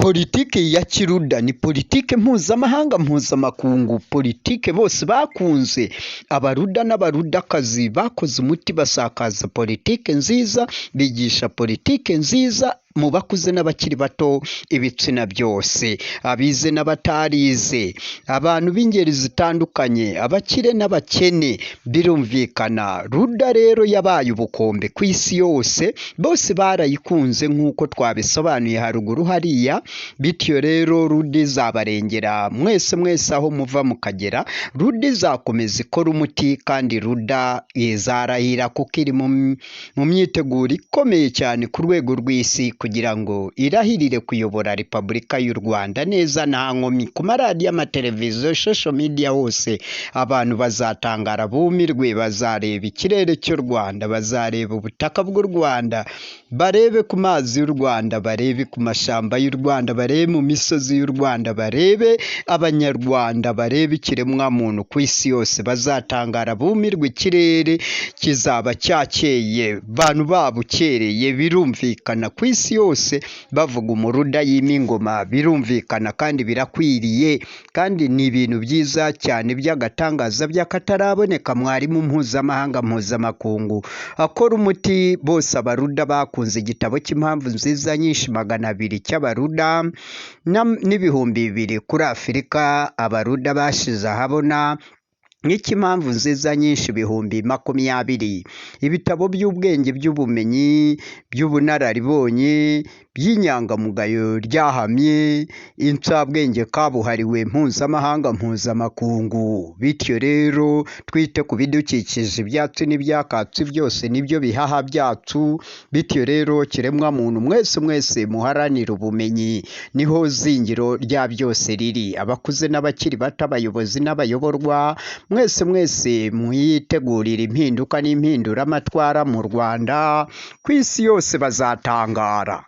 Politiki ya Kiruda ni politiki mpuzamahanga mpuzamakungu, politiki bose bakunze. Abaruda n'abarudakazi bakoze umuti basakaza politiki nziza, bigisha politiki nziza mu bakuze n'abakiri bato, ibitsina byose, abize n'abatarize, abantu b'ingeri zitandukanye, abakire n'abakene. Birumvikana Ruda rero yabaye ubukombe ku isi yose, bose barayikunze nk'uko twabisobanuye haruguru hariya. Bityo rero Ruda izabarengera mwese aho muva mukagera. Ruda izakomeza ikora umuti, kandi Ruda izarahira kuko iri mu myiteguro ikomeye cyane ku rwego rw'isi kugira ngo irahirire kuyobora Repubulika y'u Rwanda neza nta nkomyi. Ku maradiyo, amateleviziyo, social media hose abantu bazatangara bumirwe, bazareba ikirere cy'u Rwanda, bazareba ubutaka bw'u Rwanda, barebe ku mazi y'u Rwanda, barebe ku mashyamba y'u Rwanda, barebe mu misozi y'u Rwanda, barebe Abanyarwanda, barebe ikiremwamuntu ku isi yose. Bazatangara bumirwe, ikirere kizaba cyakeye, abantu babukereye. Birumvikana ku isi yose bavuga umuruda yima ingoma, birumvikana kandi birakwiriye, kandi ni ibintu byiza cyane by'agatangaza by'akataraboneka. Mwarimu mpuzamahanga mpuzamakungu akora umuti, bose abaruda bakunze igitabo cy'impamvu nziza nyinshi 200 cy'abaruda n'ibihumbi 2 kuri Afurika. Abaruda bashize ahabona nk'impamvu nziza nyinshi 20,000, ibitabo by'ubwenge, by'ubumenyi, by'ubunararibonye, by'inyangamugayo ryahamye, insabwenge kabuhariwe mpuzamahanga mpuzamakungu. Bityo rero twite ku bidukikije, ibyatsi n'ibyakatsi byose nibyo bihaha byacu. Bityo rero kiremwamuntu mwese muharanira ubumenyi, niho zingiro rya byose riri. Abakuze n'abakiri bato, abayobozi n'abayoborwa, mwese muyitegurira impinduka n'impinduramatwara mu Rwanda, ku isi yose bazatangara.